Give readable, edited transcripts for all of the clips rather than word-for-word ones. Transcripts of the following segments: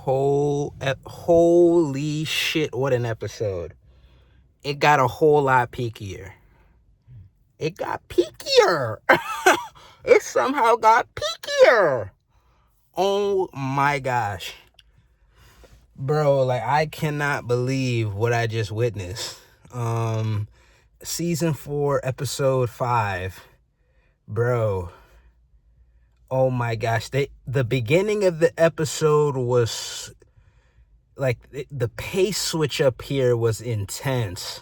Holy shit, what an episode. It got a whole lot peakier. It got peakier. It somehow got peakier. Oh my gosh. Bro, like, I cannot believe what I just witnessed. Season 4, episode 5. Bro. Oh my gosh. The beginning of the episode was like, the pace switch up here was intense.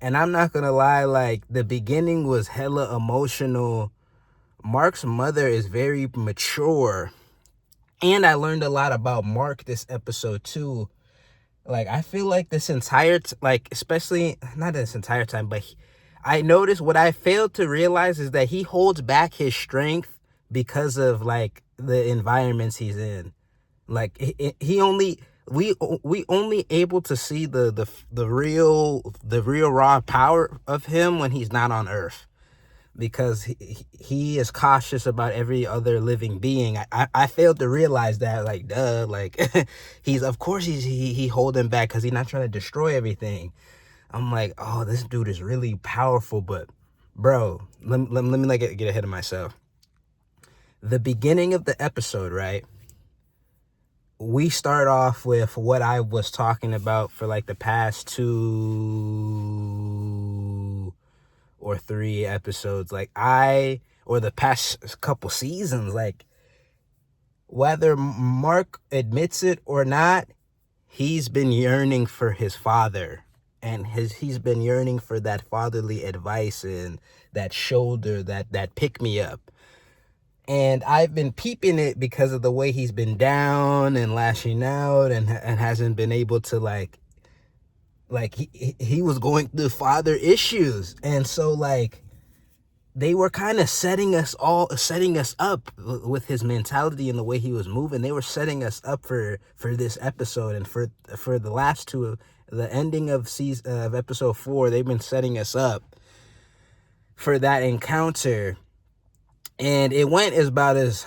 And I'm not gonna lie, like, the beginning was hella emotional. Mark's mother is very mature. And I learned a lot about Mark this episode too. Like, I feel like this entire, especially, not this entire time, but I noticed what I failed to realize is that he holds back his strength because of, like, the environments he's in. Like, we only able to see the real raw power of him when he's not on Earth, because he is cautious about every other living being. I failed to realize that, like, duh, like, he's holding back because he's not trying to destroy everything. I'm like, oh, this dude is really powerful. But bro, let me like get ahead of myself. The beginning of the episode, right? We start off with what I was talking about for like the past 2 or 3 episodes, or the past couple seasons, like, whether Mark admits it or not, he's been yearning for his father, and he's been yearning for that fatherly advice and that shoulder, that pick me up. And I've been peeping it because of the way he's been down and lashing out and hasn't been able to, like he was going through father issues. And so, like, they were kind of setting us up with his mentality and the way he was moving. They were setting us up for this episode, and for the last two, the ending of episode 4. They've been setting us up for that encounter. And it went about as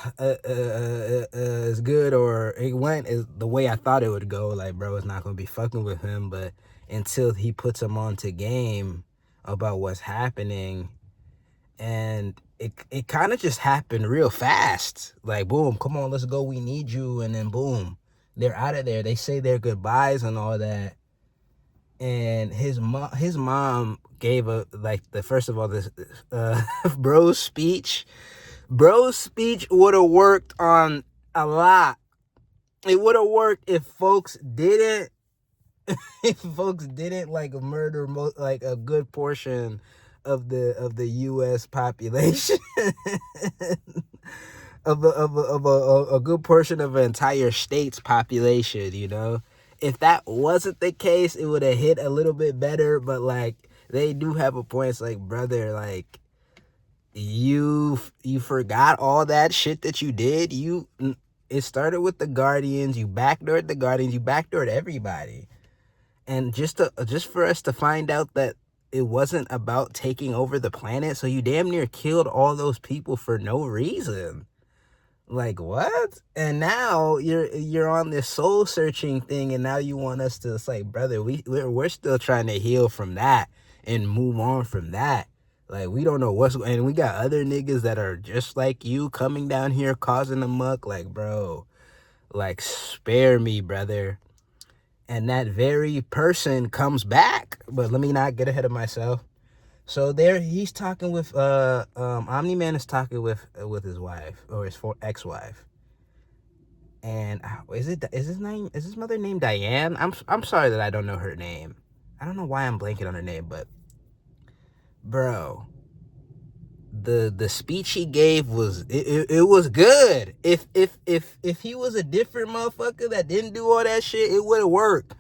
good, or it went as the way I thought it would go. Like, bro is not gonna be fucking with him, but until he puts him onto game about what's happening, and it kind of just happened real fast. Like, boom, come on, let's go, we need you, and then boom, they're out of there. They say their goodbyes and all that, and his mom gave this bro's speech. Bro's speech would have worked on a lot. It would have worked if folks didn't like murder like a good portion of the U.S. population, of a good portion of an entire state's population. You know, if that wasn't the case, it would have hit a little bit better. But, like, they do have a point. It's like, brother, like, you forgot all that shit that you did. It started with the Guardians. You backdoored the Guardians. You backdoored everybody. And just for us to find out that it wasn't about taking over the planet, so you damn near killed all those people for no reason. Like, what? And now you're on this soul searching thing, and now you want us to, it's like, brother, we're still trying to heal from that and move on from that. Like, we don't know and we got other niggas that are just like you coming down here causing a muck. Like, bro, like, spare me, brother. And that very person comes back. But let me not get ahead of myself. So there, he's talking with Omni-Man is talking with his wife, or his ex-wife. And is his mother named Diane? I'm sorry that I don't know her name. I don't know why I'm blanking on her name, but bro, the speech he gave was it was good. If he was a different motherfucker that didn't do all that shit, it would have worked.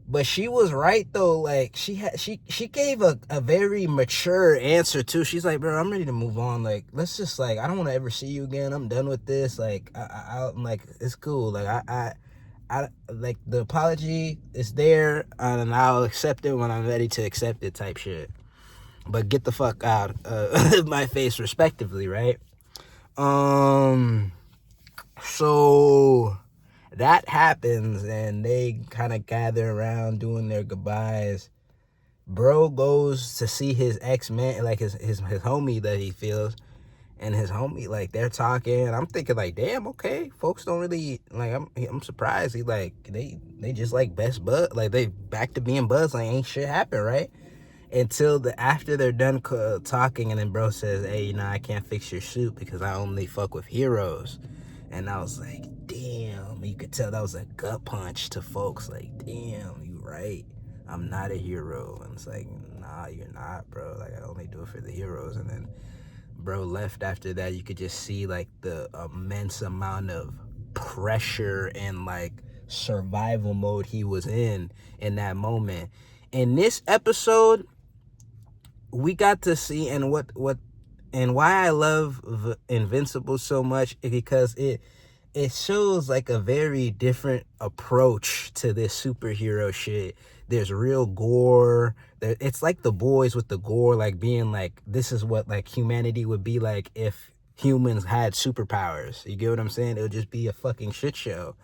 But she was right though. Like, she gave a very mature answer too. She's like, bro, I'm ready to move on. Like, let's just, like, I don't want to ever see you again. I'm done with this. Like, I'm like, it's cool. Like, I like, the apology is there, and I'll accept it when I'm ready to accept it, type shit. But get the fuck out of my face, respectively, right? So that happens and they kind of gather around doing their goodbyes. Bro goes to see his ex-man, like his homie that he feels, and his homie, like, they're talking. I'm thinking, like, damn, okay, folks don't really, like, I'm surprised. He, like, they just, like, best bud, like, they back to being buds, like, ain't shit happen, right? Until after they're done talking, and then bro says, hey, you know, I can't fix your suit because I only fuck with heroes. And I was like, damn, you could tell that was a gut punch to folks, like, damn, you right, I'm not a hero. And it's like, nah, you're not, bro, like, I only do it for the heroes. And then bro left after that. You could just see, like, the immense amount of pressure and, like, survival mode he was in that moment. In this episode, we got to see, and why I love Invincible so much is because it shows, like, a very different approach to this superhero shit. There's real gore. It's like The Boys with the gore, like, being like, this is what, like, humanity would be like if humans had superpowers. You get what I'm saying? It would just be a fucking shit show.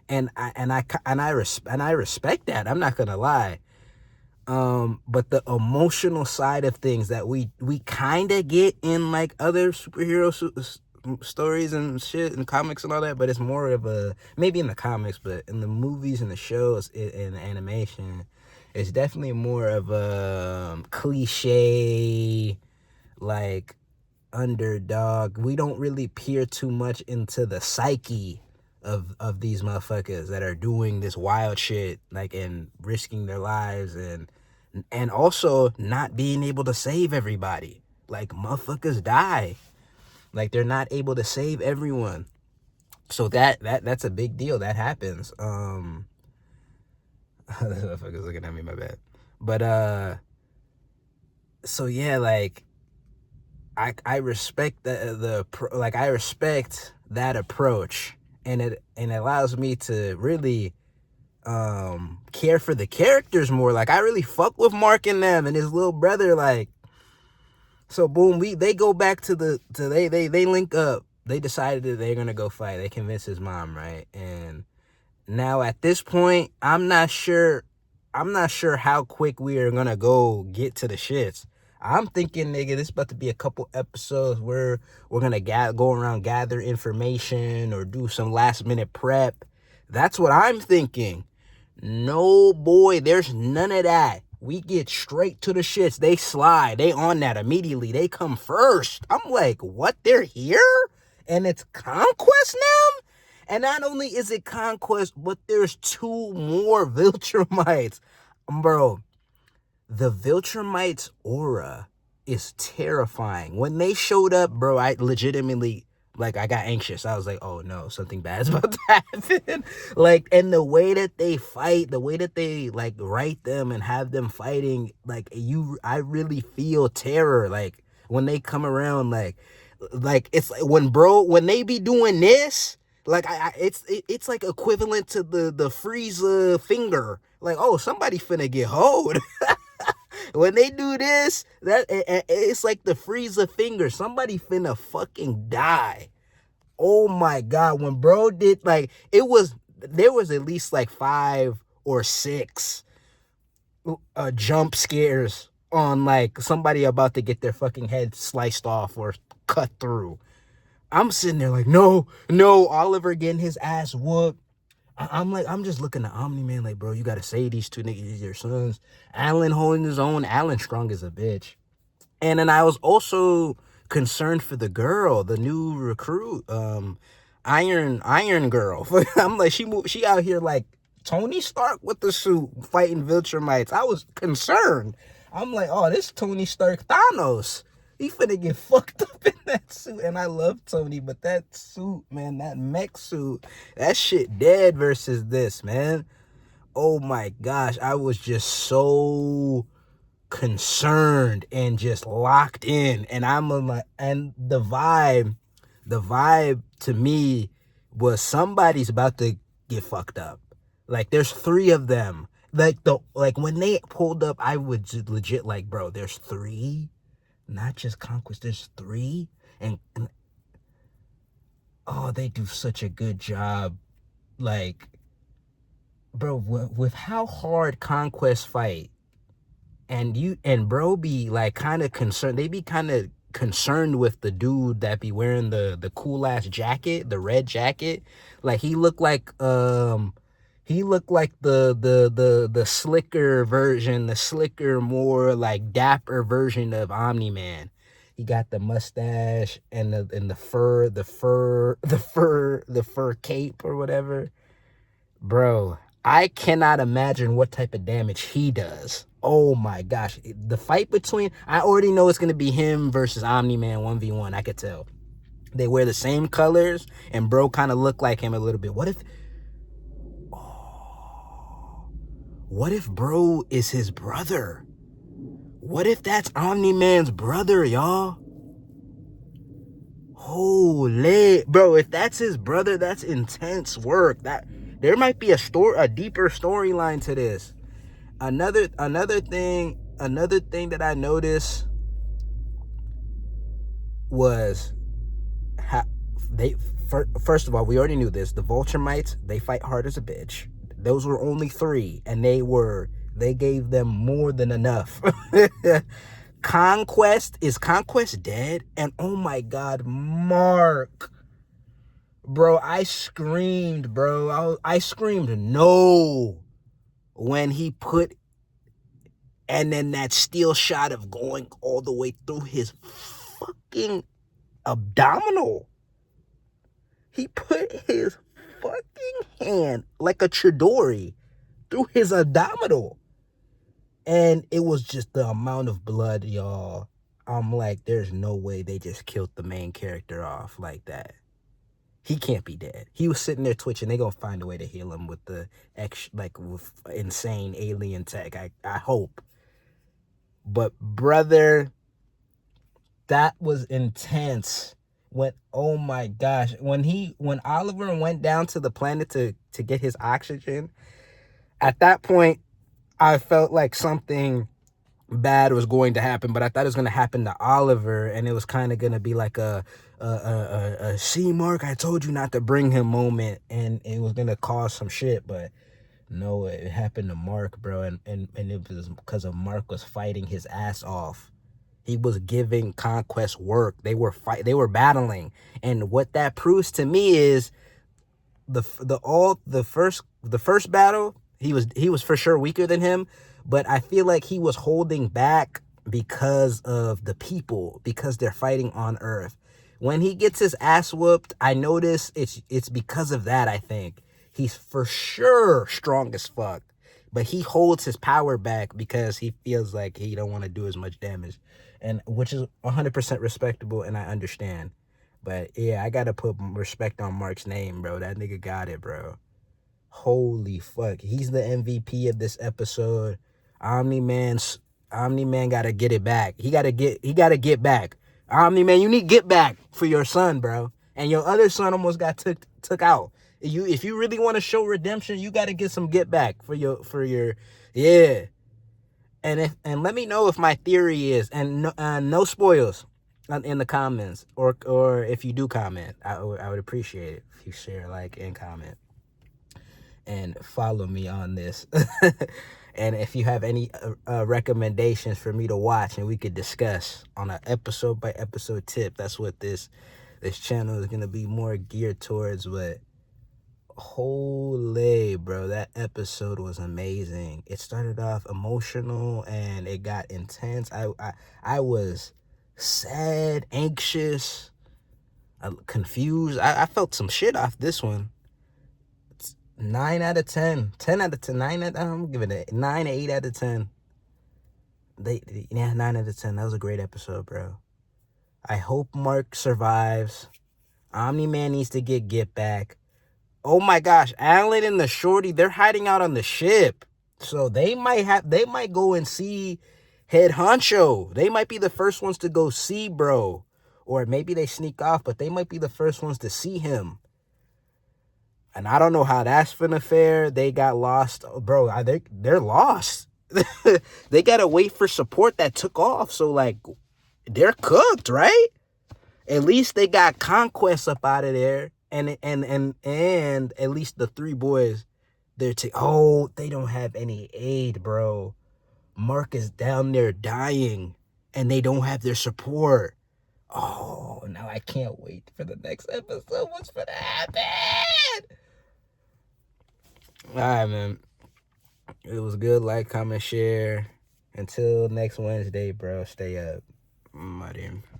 And I respect that. I'm not gonna lie. But the emotional side of things that we kind of get in, like, other superhero stories and shit and comics and all that, but it's more of a, maybe in the comics, but in the movies and the shows and the animation, it's definitely more of a cliche, like, underdog. We don't really peer too much into the psyche of these motherfuckers that are doing this wild shit, like, and risking their lives and also not being able to save everybody. Like, motherfuckers die. Like, they're not able to save everyone. So that's a big deal. That happens. This motherfucker's looking at me, my bad. But so yeah, like, I respect I respect that approach, and it allows me to really care for the characters more. Like, I really fuck with Mark and them and his little brother. Like, so boom, they go back to they link up. They decided that they're gonna go fight. They convince his mom, right? And now at this point, I'm not sure how quick we are gonna go get to the shits. I'm thinking, nigga, this is about to be a couple episodes where we're gonna go around, gather information, or do some last minute prep. That's what I'm thinking. No, boy, there's none of that. We get straight to the shits. They slide. They on that immediately. They come first. I'm like, what? They're here? And it's Conquest now? And not only is it Conquest, but there's 2 more Viltrumites. Bro, the Viltrumites' aura is terrifying. When they showed up, bro, I legitimately, like, I got anxious. I was like, oh no, something bad's about to happen. Like, and the way that they fight, the way that they, like, write them and have them fighting, like, I really feel terror. Like, when they come around, like it's like when they be doing this, like, it's like equivalent to the Frieza finger. Like, oh, somebody finna get hold. When they do this, it's like the Frieza finger. Somebody finna fucking die. Oh my god, when bro did, like, there was at least like 5 or 6 jump scares on, like, somebody about to get their fucking head sliced off or cut through. I'm sitting there like, no, Oliver getting his ass whooped. I'm just looking at Omni-Man like, bro, you gotta say these 2 niggas, these your sons. Alan holding his own. Alan strong as a bitch. And then I was also concerned for the girl, the new recruit, Iron Girl. I'm like, she out here like Tony Stark with the suit fighting Viltrumites. I was concerned. I'm like, oh, this Tony Stark Thanos. He finna get fucked up in that suit. And I love Tony, but that suit, man, that mech suit, that shit dead versus this, man. Oh my gosh, I was just so concerned and just locked in. And I'm like, and the vibe to me was somebody's about to get fucked up. Like, there's 3 of them. Like, when they pulled up, I was legit like, bro, there's 3, not just Conquest, there's 3. And oh, they do such a good job like, bro, with how hard Conquest fight, and bro be like kind of concerned. They be kind of concerned with the dude that be wearing the cool ass jacket, the red jacket. Like he looked like the slicker version, the slicker, more like dapper version of Omni-Man. He got the mustache and the fur cape or whatever. Bro, I cannot imagine what type of damage he does. Oh my gosh. The fight between, I already know it's going to be him versus Omni-Man 1v1. I could tell. They wear the same colors, and bro kind of look like him a little bit. What if bro is his brother? What if that's Omni-Man's brother, y'all? Holy, bro, if that's his brother, that's intense work. That there might be a deeper storyline to this. Another thing that I noticed was how first of all, we already knew this. The Vulturemites, they fight hard as a bitch. Those were only 3, and they gave them more than enough. Is Conquest dead? And oh my god, Mark. Bro, I screamed, bro. I screamed no when he put, and then that steel shot of going all the way through his fucking abdominal. He put his fucking hand like a Chidori through his abdominal. And it was just the amount of blood, y'all. I'm like, there's no way they just killed the main character off like that. He can't be dead. He was sitting there twitching. They gonna find a way to heal him with with insane alien tech. I hope. But brother, that was intense. Oh my gosh, when Oliver went down to the planet to get his oxygen, at that point I felt like something bad was going to happen, but I thought it was going to happen to Oliver, and it was kind of going to be like a see, Mark, I told you not to bring him moment, and it was going to cause some shit. But no, it happened to Mark, bro, and it was because of Mark was fighting his ass off. He was giving Conquest work. They were battling, and what that proves to me is the first battle, he was for sure weaker than him, but I feel like he was holding back because of the people, because they're fighting on Earth. When he gets his ass whooped, I notice it's because of that. I think he's for sure strong as fuck, but he holds his power back because he feels like he don't want to do as much damage, and which is 100% respectable, and I understand. But yeah, I gotta put respect on Mark's name, bro. That nigga got it, bro. Holy fuck. He's the MVP of this episode. Omni-Man gotta get it back. He gotta get back. Omni-Man, you need to get back for your son, bro. And your other son almost got took out. If you really want to show redemption, you gotta get some get back for your yeah. And let me know if my theory is, and no spoils in the comments, or if you do comment, I would appreciate it if you share, like, and comment, and follow me on this. And if you have any recommendations for me to watch and we could discuss on an episode by episode tip, that's what this channel is gonna be more geared towards. But holy, bro, that episode was amazing. It started off emotional and it got intense. I was sad, anxious, confused. I felt some shit off this one. 9 out of 10. 10 out of 10. I'm giving it 9 or 8 out of 10. 9 out of 10. That was a great episode, bro. I hope Mark survives. Omni-Man needs to get back. Oh my gosh, Alan and the Shorty, they're hiding out on the ship. So they might go and see Head Honcho. They might be the first ones to go see bro. Or maybe they sneak off, but they might be the first ones to see him. And I don't know how that's finna fare. They got lost. Bro, they're lost. They gotta wait for support that took off. So, like, they're cooked, right? At least they got Conquest up out of there. And at least the three boys, they don't have any aid, bro. Mark is down there dying, and they don't have their support. Oh, now I can't wait for the next episode. What's gonna happen? All right, man. It was good. Like, comment, share. Until next Wednesday, bro. Stay up. My dear.